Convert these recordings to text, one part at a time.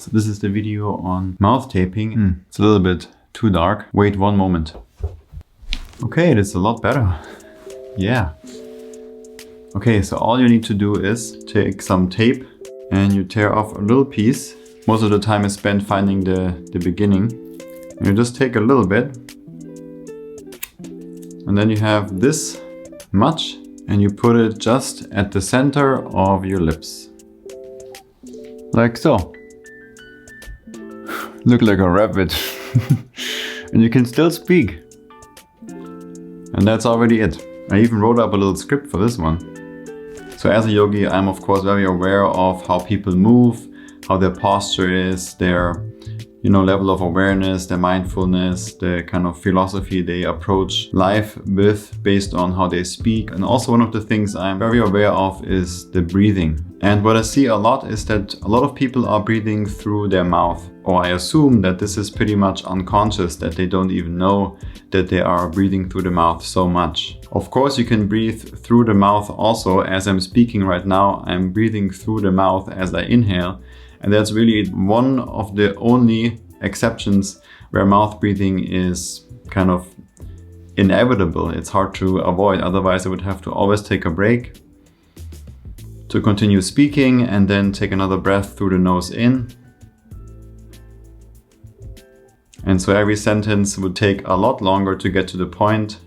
So this is the video on mouth taping. It's a little bit too dark. Wait one moment. Okay, it is a lot better. Yeah. Okay, so all you need to do is take some tape and you tear off a little piece. Most of the time is spent finding the beginning. And you just take a little bit. And then you have this much and you put it just at the center of your lips. Like so. Look like a rabbit. And you can still speak. And that's already it. I even wrote up a little script for this one. So as a yogi, I'm of course very aware of how people move, how their posture is, their level of awareness, their mindfulness, the kind of philosophy they approach life with based on how they speak. And also one of the things I'm very aware of is the breathing. And what I see a lot is that a lot of people are breathing through their mouth. Or I assume that this is pretty much unconscious, that they don't even know that they are breathing through the mouth so much. Of course, you can breathe through the mouth also. As I'm speaking right now, I'm breathing through the mouth as I inhale. And that's really one of the only exceptions where mouth breathing is kind of inevitable. It's hard to avoid. Otherwise, I would have to always take a break to continue speaking and then take another breath through the nose in. And so every sentence would take a lot longer to get to the point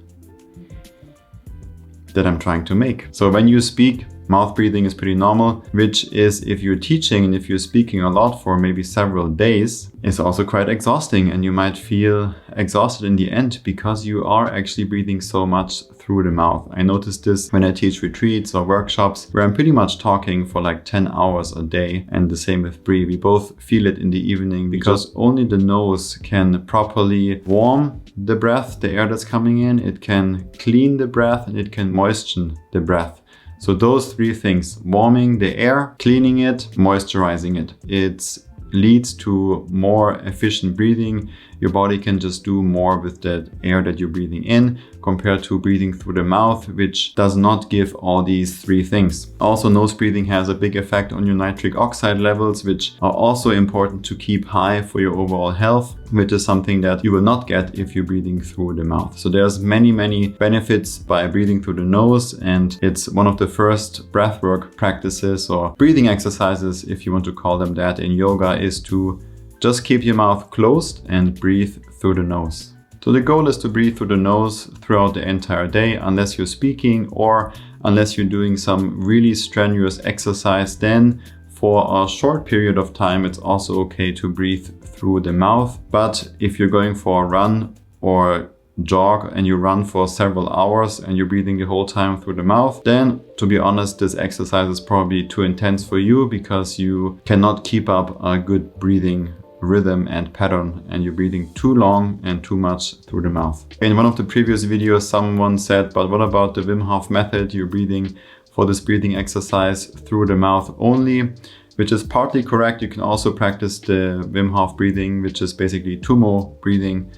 that I'm trying to make. So when you speak, mouth breathing is pretty normal, which is, if you're teaching and if you're speaking a lot for maybe several days, is also quite exhausting, and you might feel exhausted in the end because you are actually breathing so much through the mouth. I notice this when I teach retreats or workshops where I'm pretty much talking for like 10 hours a day, and the same with Bre. We both feel it in the evening because only the nose can properly warm the breath, the air that's coming in, it can clean the breath, and it can moisten the breath. So those three things: warming the air, cleaning it, moisturizing it. It leads to more efficient breathing. Your body can just do more with that air that you're breathing in compared to breathing through the mouth, which does not give all these three things. Also, nose breathing has a big effect on your nitric oxide levels, which are also important to keep high for your overall health, which is something that you will not get if you're breathing through the mouth. So there's many benefits by breathing through the nose, and it's one of the first breathwork practices or breathing exercises, if you want to call them that, in yoga, is to just keep your mouth closed and breathe through the nose. So the goal is to breathe through the nose throughout the entire day, unless you're speaking or unless you're doing some really strenuous exercise. Then for a short period of time, it's also okay to breathe through the mouth. But if you're going for a run or jog and you run for several hours and you're breathing the whole time through the mouth, then to be honest, this exercise is probably too intense for you because you cannot keep up a good breathing rhythm and pattern, and you're breathing too long and too much through the mouth. In one of the previous videos, someone said, but what about the Wim Hof method? You're breathing for this breathing exercise through the mouth only, which is partly correct. You can also practice the Wim Hof breathing, which is basically Tumo breathing,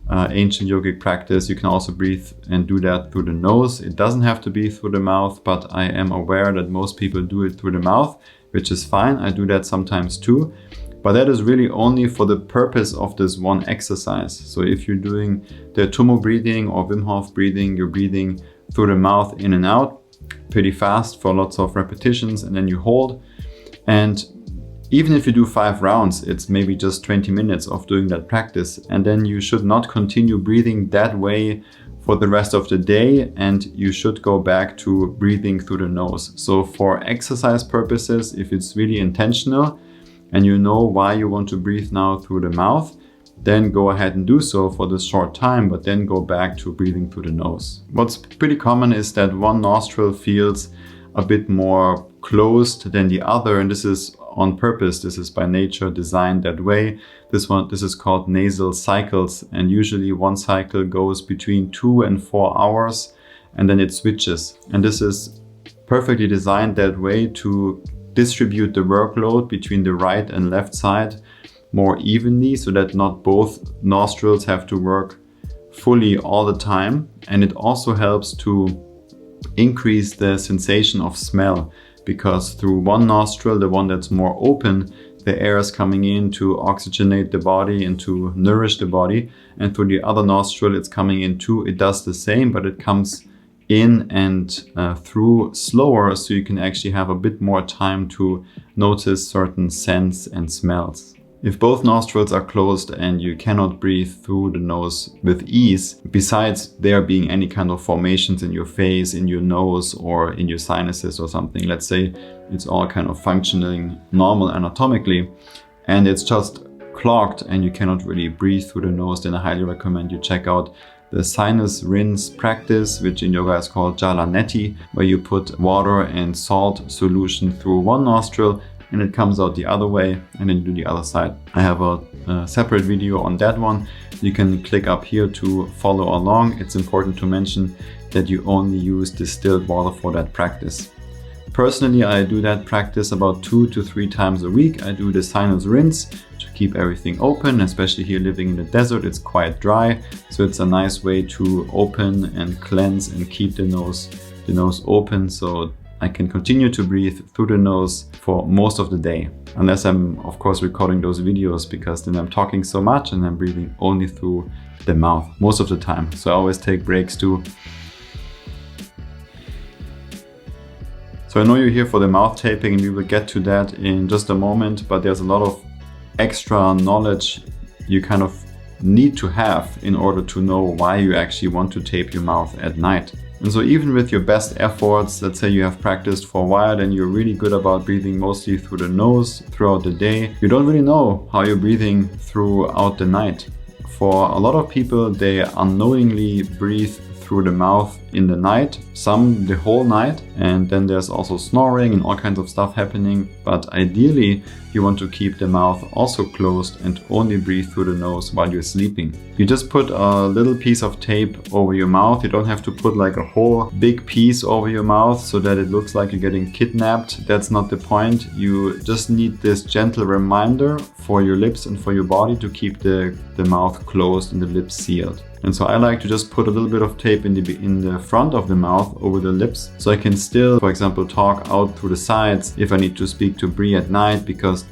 ancient yogic practice. You can also breathe and do that through the nose. It doesn't have to be through the mouth, but I am aware that most people do it through the mouth, which is fine. I do that sometimes too. But that is really only for the purpose of this one exercise. So if you're doing the Tumo breathing or Wim Hof breathing, you're breathing through the mouth in and out pretty fast for lots of repetitions, and then you hold. And even if you do 5 rounds, it's maybe just 20 minutes of doing that practice. And then you should not continue breathing that way for the rest of the day, and you should go back to breathing through the nose. So for exercise purposes, if it's really intentional, and you know why you want to breathe now through the mouth, then go ahead and do so for this short time, but then go back to breathing through the nose. What's pretty common is that one nostril feels a bit more closed than the other, and this is on purpose. This is by nature designed that way. This is called nasal cycles, and usually one cycle goes between 2 and 4 hours, and then it switches. And this is perfectly designed that way to distribute the workload between the right and left side more evenly, so that not both nostrils have to work fully all the time. And it also helps to increase the sensation of smell, because through one nostril, the one that's more open, the air is coming in to oxygenate the body and to nourish the body. And through the other nostril, it's coming in too. It does the same, but it comes in and through slower, so you can actually have a bit more time to notice certain scents and smells. If both nostrils are closed and you cannot breathe through the nose with ease, besides there being any kind of formations in your face, in your nose, or in your sinuses or something, let's say it's all kind of functioning normal anatomically, and it's just clogged and you cannot really breathe through the nose, then I highly recommend you check out the sinus rinse practice, which in yoga is called Jala Neti, where you put water and salt solution through one nostril and it comes out the other way, and then you do the other side. I have a separate video on that one. You can click up here to follow along. It's important to mention that you only use distilled water for that practice. Personally, I do that practice about 2 to 3 times a week. I do the sinus rinse to keep everything open, especially here living in the desert. It's quite dry, so it's a nice way to open and cleanse and keep the nose open, so I can continue to breathe through the nose for most of the day. Unless I'm, of course, recording those videos, because then I'm talking so much and I'm breathing only through the mouth most of the time. So I always take breaks too. So I know you're here for the mouth taping, and we will get to that in just a moment, but there's a lot of extra knowledge you kind of need to have in order to know why you actually want to tape your mouth at night. And so even with your best efforts, let's say you have practiced for a while and you're really good about breathing mostly through the nose throughout the day, you don't really know how you're breathing throughout the night. For a lot of people, they unknowingly breathe through the mouth in the night, some the whole night, and then there's also snoring and all kinds of stuff happening. But ideally, you want to keep the mouth also closed and only breathe through the nose while you're sleeping. You just put a little piece of tape over your mouth. You don't have to put like a whole big piece over your mouth so that it looks like you're getting kidnapped. That's not the point. You just need this gentle reminder for your lips and for your body to keep the mouth closed and the lips sealed. And so I like to just put a little bit of tape in the front of the mouth over the lips, so I can still, for example, talk out through the sides if I need to speak to Bre at night because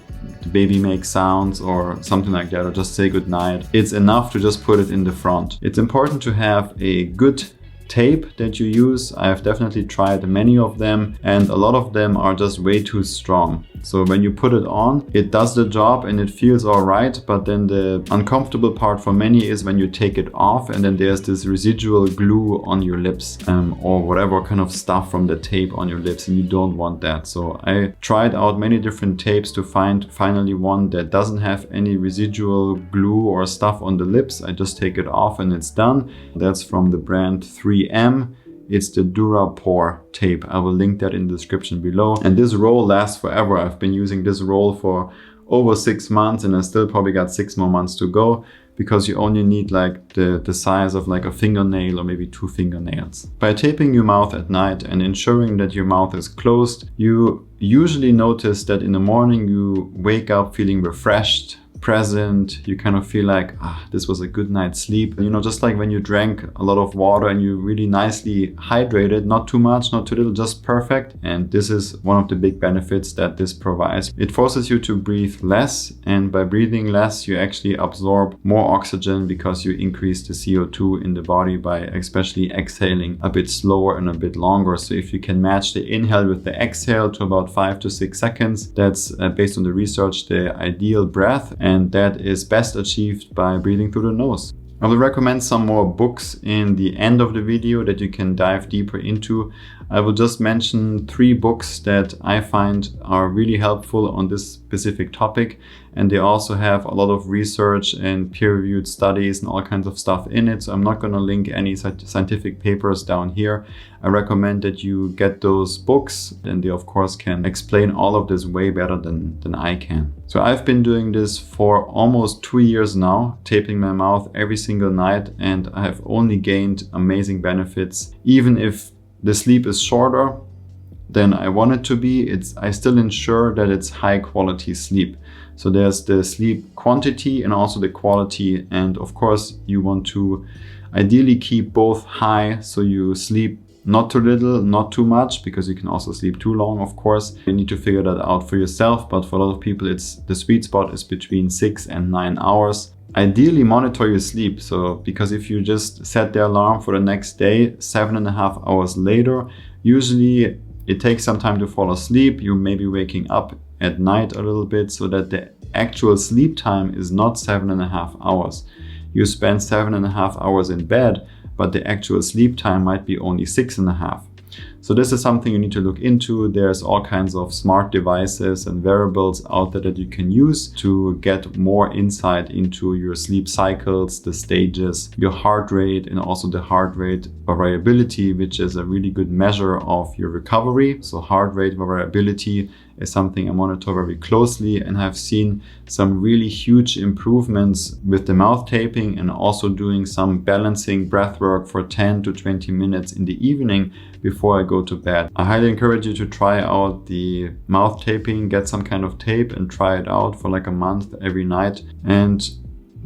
the baby makes sounds or something like that, or just say goodnight. It's enough to just put it in the front. It's important to have a good tape that you use. I have definitely tried many of them, and a lot of them are just way too strong. So when you put it on, it does the job and it feels all right, but then the uncomfortable part for many is when you take it off and then there's this residual glue on your lips, or whatever kind of stuff from the tape on your lips, and you don't want that. So I tried out many different tapes to find finally one that doesn't have any residual glue or stuff on the lips. I just take it off and it's done. That's from the brand 3M. It's the Durapore tape. I will link that in the description below. And this roll lasts forever. I've been using this roll for over 6 months and I still probably got 6 more months to go, because you only need like the size of like a fingernail or maybe 2 fingernails. By taping your mouth at night and ensuring that your mouth is closed, you usually notice that in the morning you wake up feeling refreshed, present. You kind of feel like, this was a good night's sleep. You know, just like when you drank a lot of water and you really nicely hydrated, not too much, not too little, just perfect. And this is one of the big benefits that this provides. It forces you to breathe less, and by breathing less, you actually absorb more oxygen because you increase the CO2 in the body by especially exhaling a bit slower and a bit longer. So if you can match the inhale with the exhale to about 5 to 6 seconds, that's based on the research, the ideal breath. And that is best achieved by breathing through the nose. I will recommend some more books in the end of the video that you can dive deeper into. I will just mention 3 books that I find are really helpful on this specific topic, and they also have a lot of research and peer-reviewed studies and all kinds of stuff in it. So I'm not going to link any scientific papers down here. I recommend that you get those books, and they of course can explain all of this way better than I can. So I've been doing this for almost 2 years now, taping my mouth every single night, and I have only gained amazing benefits. Even if the sleep is shorter than I want it to be, I still ensure that it's high quality sleep. So there's the sleep quantity and also the quality, and of course you want to ideally keep both high, so you sleep not too little, not too much, because you can also sleep too long, of course. You need to figure that out for yourself, but for a lot of people, the sweet spot is between 6 and 9 hours. Ideally, monitor your sleep. So, because if you just set the alarm for the next day, 7.5 hours later, usually it takes some time to fall asleep. You may be waking up at night a little bit, so that the actual sleep time is not 7.5 hours. You spend 7.5 hours in bed, but the actual sleep time might be only 6.5. So this is something you need to look into. There's all kinds of smart devices and wearables out there that you can use to get more insight into your sleep cycles, the stages, your heart rate, and also the heart rate variability, which is a really good measure of your recovery. So heart rate variability is something I monitor very closely, and have seen some really huge improvements with the mouth taping, and also doing some balancing breath work for 10 to 20 minutes in the evening before I go to bed. I highly encourage you to try out the mouth taping, get some kind of tape and try it out for like a month every night, and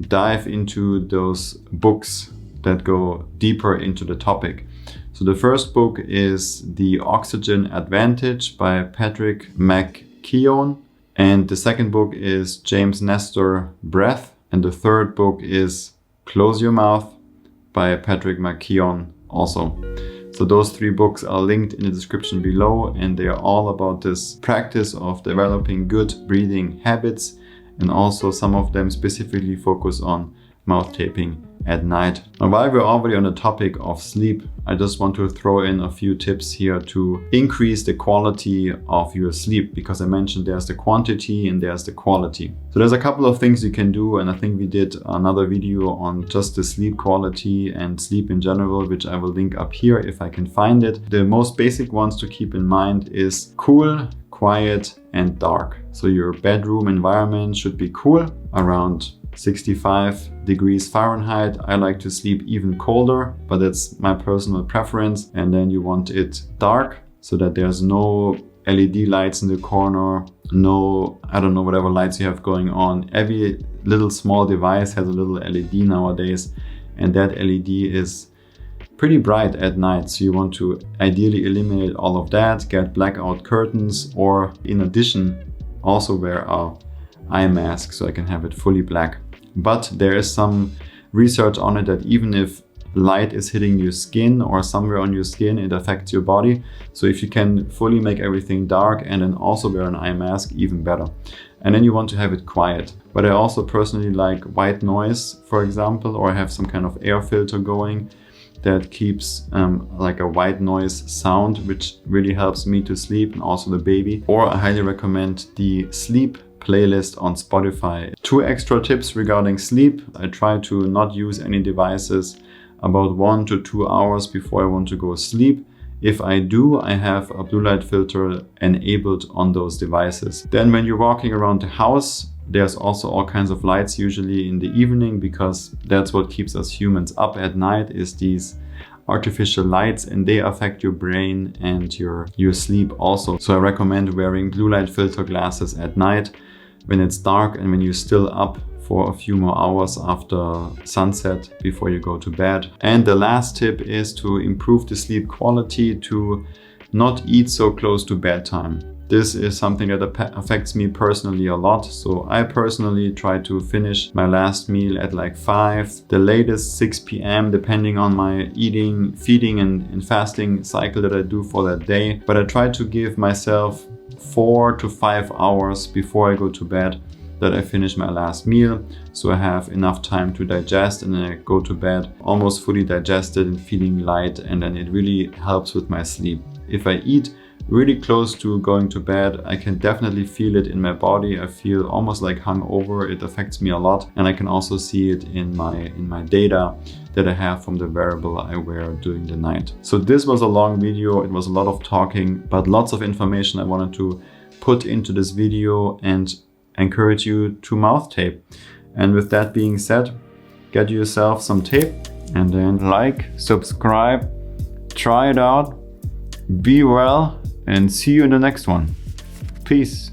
dive into those books that go deeper into the topic. So the first book is The Oxygen Advantage by Patrick McKeown. And the second book is James Nestor Breath. And the third book is Close Your Mouth by Patrick McKeown also. So those 3 books are linked in the description below, and they are all about this practice of developing good breathing habits. And also some of them specifically focus on mouth taping at night. Now, while we're already on the topic of sleep, I just want to throw in a few tips here to increase the quality of your sleep, because I mentioned there's the quantity and there's the quality. So there's a couple of things you can do, and I think we did another video on just the sleep quality and sleep in general, which I will link up here if I can find it. The most basic ones to keep in mind is cool, quiet, and dark. So your bedroom environment should be cool, around 65 degrees Fahrenheit. I like to sleep even colder, but that's my personal preference. And then you want it dark, so that there's no LED lights in the corner, no, I don't know, whatever lights you have going on. Every little small device has a little LED nowadays, and that LED is pretty bright at night. So you want to ideally eliminate all of that, get blackout curtains, or in addition, also wear a eye mask so I can have it fully black. But there is some research on it that even if light is hitting your skin or somewhere on your skin, it affects your body. So if you can fully make everything dark and then also wear an eye mask, even better. And then you want to have it quiet. But I also personally like white noise, for example, or have some kind of air filter going that keeps like a white noise sound, which really helps me to sleep, and also the baby. Or I highly recommend the sleep playlist on Spotify. 2 extra tips regarding sleep. I try to not use any devices about 1 to 2 hours before I want to go sleep. If I do, I have a blue light filter enabled on those devices. Then when you're walking around the house, there's also all kinds of lights, usually in the evening, because that's what keeps us humans up at night, is these artificial lights, and they affect your brain and your sleep also. So I recommend wearing blue light filter glasses at night when it's dark and when you're still up for a few more hours after sunset before you go to bed. And the last tip is to improve the sleep quality, to not eat so close to bedtime. This is something that affects me personally a lot. So I personally try to finish my last meal at like 5, the latest 6 p.m. depending on my eating, feeding and fasting cycle that I do for that day. But I try to give myself 4 to 5 hours before I go to bed that I finish my last meal, so I have enough time to digest, and then I go to bed almost fully digested and feeling light, and then it really helps with my sleep. If I eat really close to going to bed, I can definitely feel it in my body. I feel almost like hungover. It affects me a lot, and I can also see it in my data that I have from the wearable I wear during the night. So this was a long video. It was a lot of talking, but lots of information I wanted to put into this video and encourage you to mouth tape. And with that being said, get yourself some tape and then like, subscribe, try it out, be well, and see you in the next one. Peace.